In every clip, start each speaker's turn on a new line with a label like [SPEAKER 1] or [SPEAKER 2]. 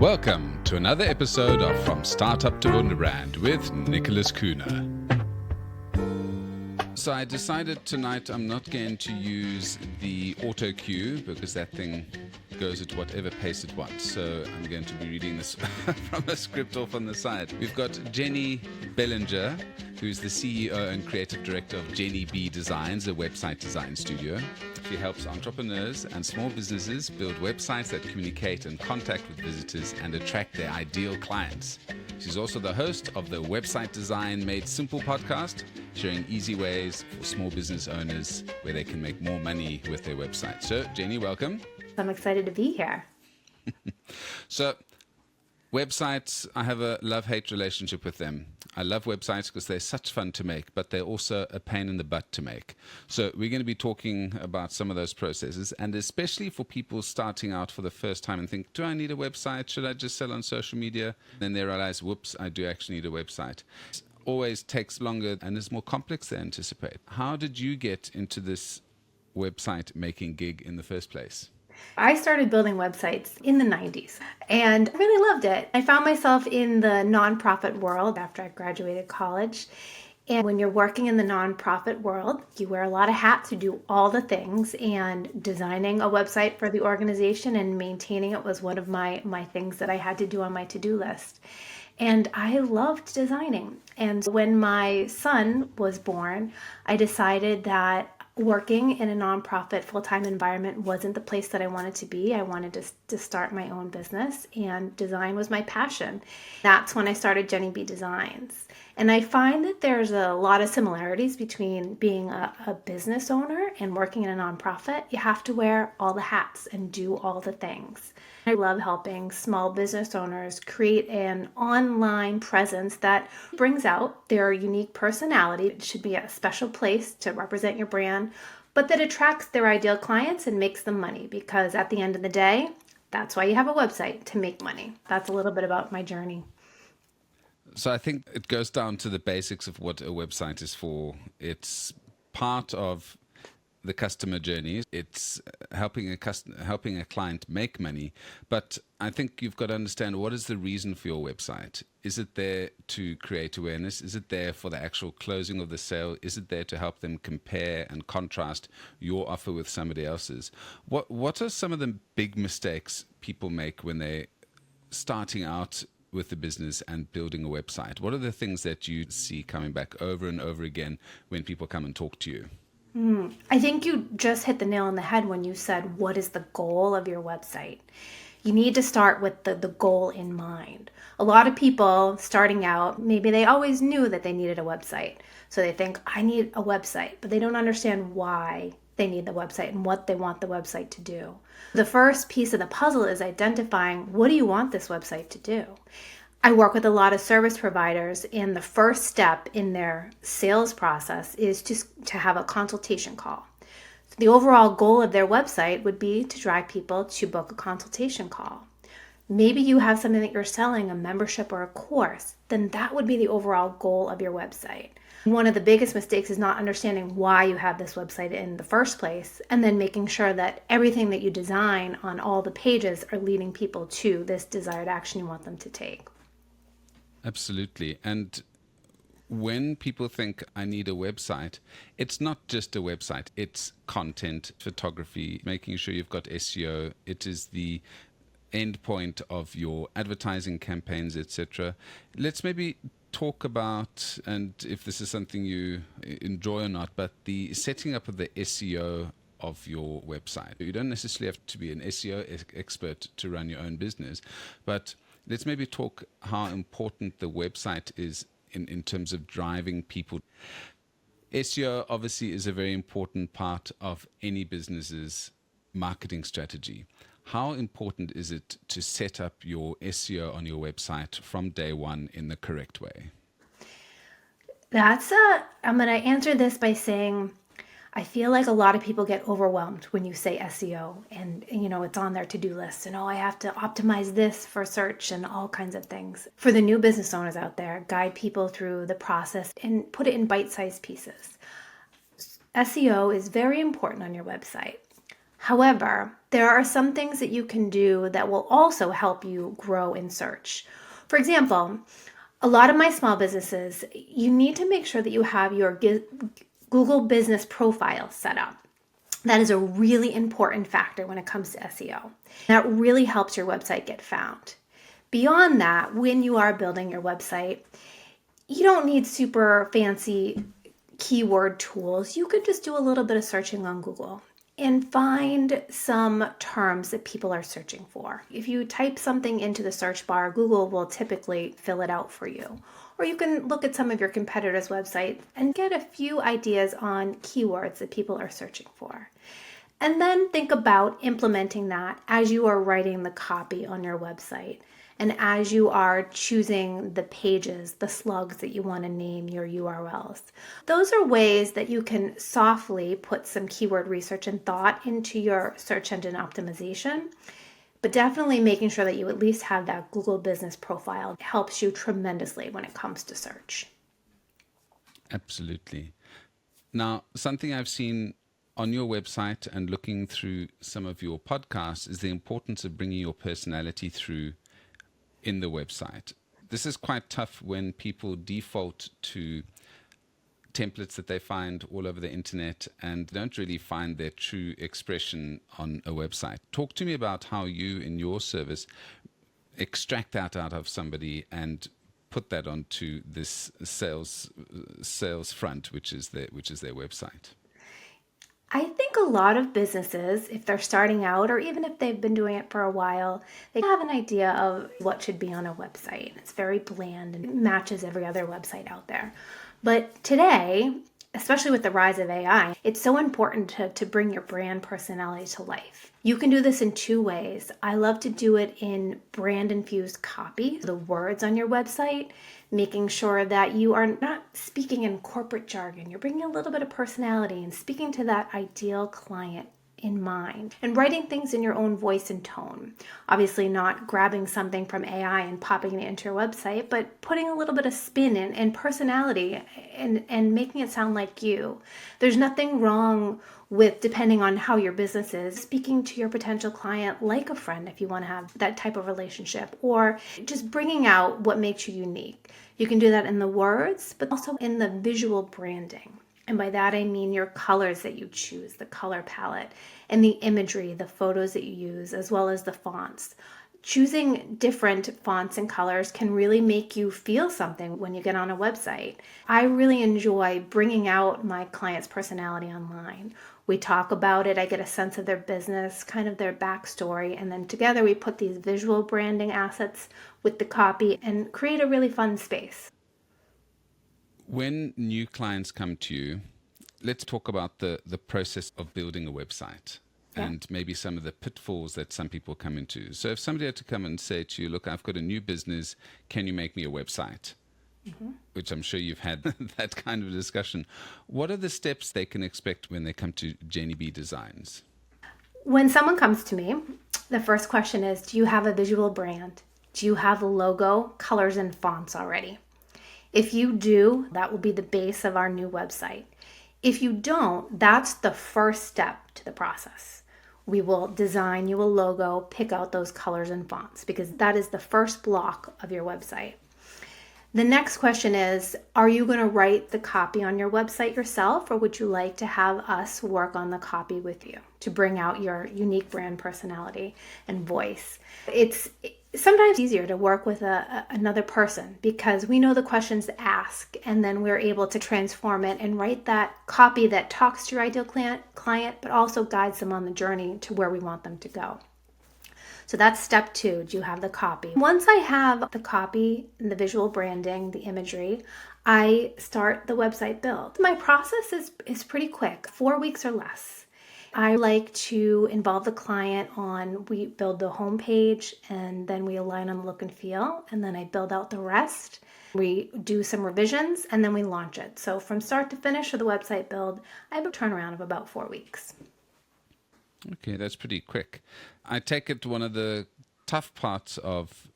[SPEAKER 1] Welcome to another episode of From Startup to Wunderbrand with Nicholas Kuhner. So I decided tonight I'm not going to use the auto cue because that thing goes at whatever pace it wants. So I'm going to be reading this from a script off on the side. We've got Jenny Bellinger, who's the CEO and creative director of Jenny B Designs, a website design studio. She helps entrepreneurs and small businesses build websites that communicate and contact with visitors and attract their ideal clients. She's also the host of the Website Design Made Simple podcast, sharing easy ways for small business owners where they can make more money with their website. So, Jenny, welcome.
[SPEAKER 2] I'm excited to be here.
[SPEAKER 1] So, websites, I have a love-hate relationship with them. I love websites because they're such fun to make, but they're also a pain in the butt to make. So we're going to be talking about some of those processes, and especially for people starting out for the first time and think, do I need a website? Should I just sell on social media? Then they realize, whoops, I do actually need a website. It always takes longer and is more complex than anticipate. How did you get into this website making gig in the first place?
[SPEAKER 2] I started building websites in the 90s and I really loved it. I found myself in the nonprofit world after I graduated college. And when you're working in the nonprofit world, you wear a lot of hats, you do all the things, and designing a website for the organization and maintaining it was one of my things that I had to do on my to-do list. And I loved designing. And when my son was born, I decided that working in a nonprofit full-time environment wasn't the place that I wanted to be. I wanted to start my own business, and design was my passion. That's when I started Jenny B Designs. And I find that there's a lot of similarities between being a business owner and working in a nonprofit. You have to wear all the hats and do all the things. I love helping small business owners create an online presence that brings out their unique personality. It should be a special place to represent your brand, but that attracts their ideal clients and makes them money, because at the end of the day, that's why you have a website, to make money. That's a little bit about my journey.
[SPEAKER 1] So I think it goes down to the basics of what a website is for. It's part of the customer journey. It's helping a client make money. But I think you've got to understand, what is the reason for your website? Is it there to create awareness? Is it there for the actual closing of the sale? Is it there to help them compare and contrast your offer with somebody else's? What are some of the big mistakes people make when they're starting out with the business and building a website? What are the things that you see coming back over and over again when people come and talk to you?
[SPEAKER 2] I think you just hit the nail on the head when you said, what is the goal of your website? You need to start with the goal in mind. A lot of people starting out, maybe they always knew that they needed a website. So they think, I need a website, but they don't understand why they need the website and what they want the website to do. The first piece of the puzzle is identifying, what do you want this website to do? I work with a lot of service providers, and the first step in their sales process is to have a consultation call. So the overall goal of their website would be to drive people to book a consultation call. Maybe you have something that you're selling, a membership or a course, then that would be the overall goal of your website. One of the biggest mistakes is not understanding why you have this website in the first place, and then making sure that everything that you design on all the pages are leading people to this desired action you want them to take.
[SPEAKER 1] Absolutely. And when people think I need a website, it's not just a website. It's content, photography, making sure you've got SEO. It is the end point of your advertising campaigns, etc. Let's maybe talk about, and if this is something you enjoy or not, but the setting up of the SEO of your website. You don't necessarily have to be an SEO expert to run your own business, but let's maybe talk how important the website is in terms of driving people. SEO obviously is a very important part of any business's marketing strategy. How important is it to set up your SEO on your website from day one in the correct way?
[SPEAKER 2] I'm going to answer this by saying, I feel like a lot of people get overwhelmed when you say SEO and it's on their to-do list and I have to optimize this for search and all kinds of things. For the new business owners out there, guide people through the process and put it in bite-sized pieces. SEO is very important on your website. However, there are some things that you can do that will also help you grow in search. For example, a lot of my small businesses, you need to make sure that you have your Google business profile set up. That is a really important factor when it comes to SEO. That really helps your website get found. Beyond that, when you are building your website, you don't need super fancy keyword tools. You could just do a little bit of searching on Google and find some terms that people are searching for. If you type something into the search bar, Google will typically fill it out for you. Or you can look at some of your competitors' websites and get a few ideas on keywords that people are searching for. And then think about implementing that as you are writing the copy on your website and as you are choosing the pages, the slugs that you want to name your URLs. Those are ways that you can softly put some keyword research and thought into your search engine optimization, but definitely making sure that you at least have that Google business profile helps you tremendously when it comes to search.
[SPEAKER 1] Absolutely. Now, something I've seen on your website and looking through some of your podcasts is the importance of bringing your personality through in the website. This is quite tough when people default to templates that they find all over the internet and don't really find their true expression on a website. Talk to me about how you, in your service, extract that out of somebody and put that onto this sales front, which is their website.
[SPEAKER 2] I think a lot of businesses, if they're starting out or even if they've been doing it for a while, they have an idea of what should be on a website. It's very bland and matches every other website out there. But today, especially with the rise of AI, it's so important to bring your brand personality to life. You can do this in two ways. I love to do it in brand-infused copy, the words on your website, making sure that you are not speaking in corporate jargon. You're bringing a little bit of personality and speaking to that ideal client in mind and writing things in your own voice and tone. Obviously not grabbing something from AI and popping it into your website, but putting a little bit of spin and personality and making it sound like you. There's nothing wrong with, depending on how your business is, speaking to your potential client like a friend if you want to have that type of relationship, or just bringing out what makes you unique. You can do that in the words, but also in the visual branding. And by that, I mean your colors that you choose, the color palette, and the imagery, the photos that you use, as well as the fonts. Choosing different fonts and colors can really make you feel something when you get on a website. I really enjoy bringing out my client's personality online. We talk about it, I get a sense of their business, kind of their backstory, and then together we put these visual branding assets with the copy and create a really fun space.
[SPEAKER 1] When new clients come to you, let's talk about the process of building a website and maybe some of the pitfalls that some people come into. So if somebody had to come and say to you, look, I've got a new business, can you make me a website? Mm-hmm. Which I'm sure you've had that kind of discussion. What are the steps they can expect when they come to Jenny B Designs?
[SPEAKER 2] When someone comes to me, the first question is, do you have a visual brand? Do you have a logo, colors, and fonts already? If you do, that will be the base of our new website. If you don't, that's the first step to the process. We will design you a logo, pick out those colors and fonts, because that is the first block of your website. The next question is, are you going to write the copy on your website yourself, or would you like to have us work on the copy with you to bring out your unique brand personality and voice? It's sometimes easier to work with another person because we know the questions to ask, and then we're able to transform it and write that copy that talks to your ideal client, but also guides them on the journey to where we want them to go. So that's step 2. Do you have the copy? Once I have the copy and the visual branding, the imagery, I start the website build. My process is pretty quick, 4 weeks or less. I like to involve the client we build the homepage and then we align on the look and feel, and then I build out the rest. We do some revisions and then we launch it. So from start to finish of the website build, I have a turnaround of about 4 weeks.
[SPEAKER 1] Okay, that's pretty quick. I take it one of the tough parts of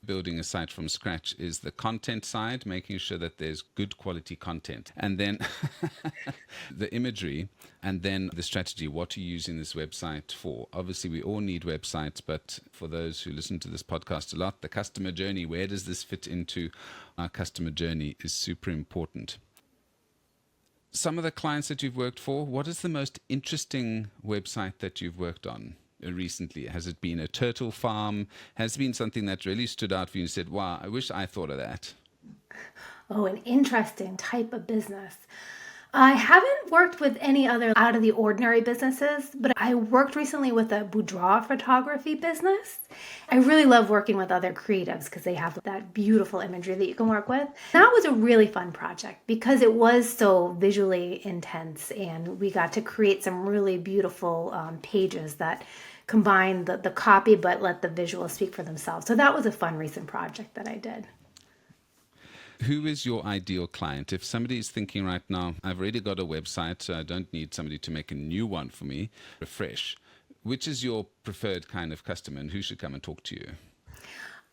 [SPEAKER 1] building a site from scratch is the content side, making sure that there's good quality content, and then the imagery, and then the strategy. What are you using this website for? Obviously, we all need websites, but for those who listen to this podcast a lot, the customer journey, where does this fit into our customer journey, is super important. Some of the clients that you've worked for, what is the most interesting website that you've worked on recently? Has it been a turtle farm? Has it been something that really stood out for you and said, wow, I wish I thought of that?
[SPEAKER 2] Oh, an interesting type of business. I haven't worked with any other out of the ordinary businesses, but I worked recently with a boudoir photography business. I really love working with other creatives because they have that beautiful imagery that you can work with. That was a really fun project because it was so visually intense, and we got to create some really beautiful pages that combine the copy but let the visuals speak for themselves. So that was a fun recent project that I did.
[SPEAKER 1] Who is your ideal client? If somebody is thinking right now, I've already got a website, so I don't need somebody to make a new one for me, refresh. Which is your preferred kind of customer, and who should come and talk to you?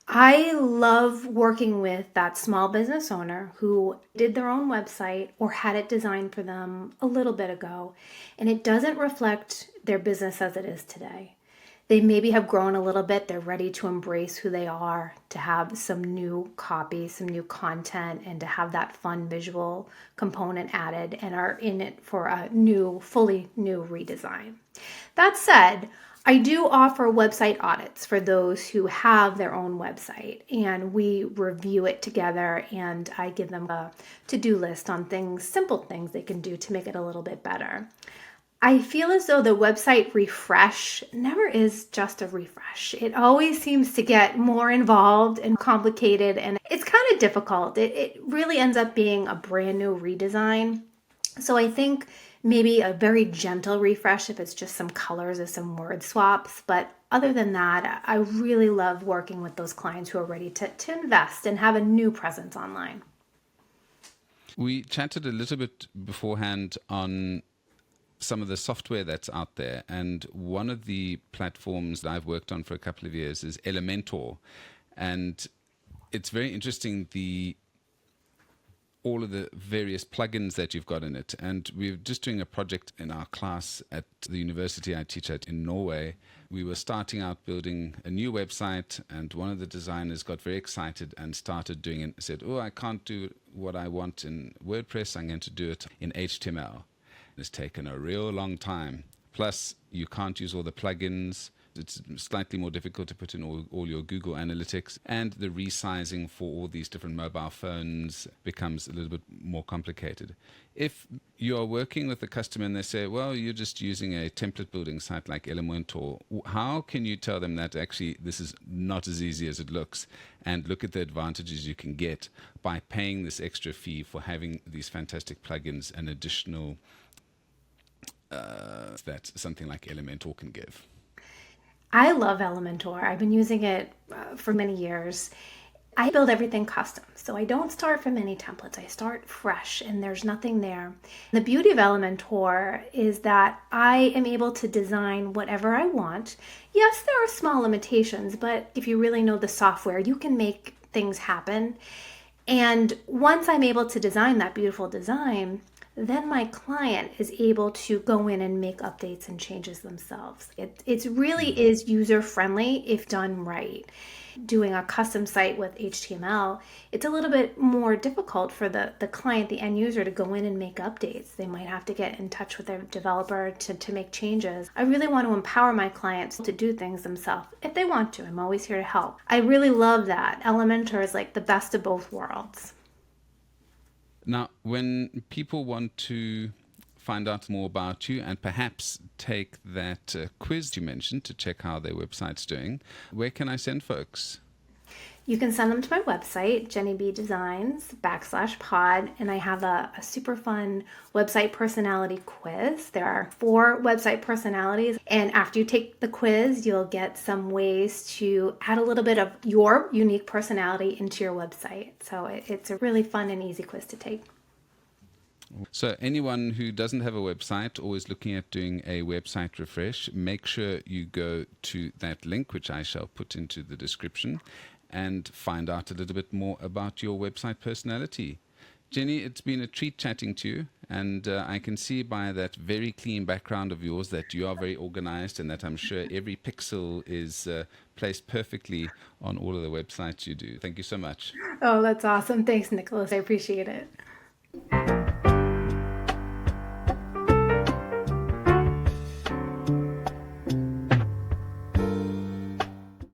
[SPEAKER 2] I love working with that small business owner who did their own website or had it designed for them a little bit ago, and it doesn't reflect their business as it is today. They maybe have grown a little bit. They're ready to embrace who they are, to have some new copy, some new content, and to have that fun visual component added, and are in it for a fully new redesign. That said, I do offer website audits for those who have their own website, and we review it together, and I give them a to-do list on simple things they can do to make it a little bit better. I feel as though the website refresh never is just a refresh. It always seems to get more involved and complicated, and it's kind of difficult. It really ends up being a brand new redesign. So I think maybe a very gentle refresh if it's just some colors or some word swaps. But other than that, I really love working with those clients who are ready to invest and have a new presence online.
[SPEAKER 1] We chatted a little bit beforehand on some of the software that's out there, and one of the platforms that I've worked on for a couple of years is Elementor, and it's very interesting, all of the various plugins that you've got in it. And we're just doing a project in our class at the university I teach at in Norway. We were starting out building a new website, and one of the designers got very excited and started doing it. Said, oh, I can't do what I want in WordPress, I'm going to do it in HTML. It's taken a real long time. Plus, you can't use all the plugins. It's slightly more difficult to put in all your Google Analytics, and the resizing for all these different mobile phones becomes a little bit more complicated. If you are working with a customer and they say, well, you're just using a template building site like Elementor, how can you tell them that actually this is not as easy as it looks, and look at the advantages you can get by paying this extra fee for having these fantastic plugins and additional that something like Elementor can give?
[SPEAKER 2] I love Elementor. I've been using it for many years. I build everything custom, so I don't start from any templates. I start fresh, and there's nothing there. The beauty of Elementor is that I am able to design whatever I want. Yes, there are small limitations, but if you really know the software, you can make things happen. And once I'm able to design that beautiful design, then my client is able to go in and make updates and changes themselves. It really is user-friendly if done right. Doing a custom site with HTML, it's a little bit more difficult for the client, the end user, to go in and make updates. They might have to get in touch with their developer to make changes. I really want to empower my clients to do things themselves if they want to. I'm always here to help. I really love that. Elementor is like the best of both worlds.
[SPEAKER 1] Now, when people want to find out more about you and perhaps take that quiz you mentioned to check how their website's doing, where can I send folks?
[SPEAKER 2] You can send them to my website, JennyBDesigns /pod, and I have a super fun website personality quiz. There are 4 website personalities, and after you take the quiz, you'll get some ways to add a little bit of your unique personality into your website. So it's a really fun and easy quiz to take.
[SPEAKER 1] So anyone who doesn't have a website or is looking at doing a website refresh, make sure you go to that link, which I shall put into the description, and find out a little bit more about your website personality. Jenny, it's been a treat chatting to you, and I can see by that very clean background of yours that you are very organized, and that I'm sure every pixel is placed perfectly on all of the websites you do. Thank you so much.
[SPEAKER 2] Oh, that's awesome. Thanks, Nicholas. I appreciate it.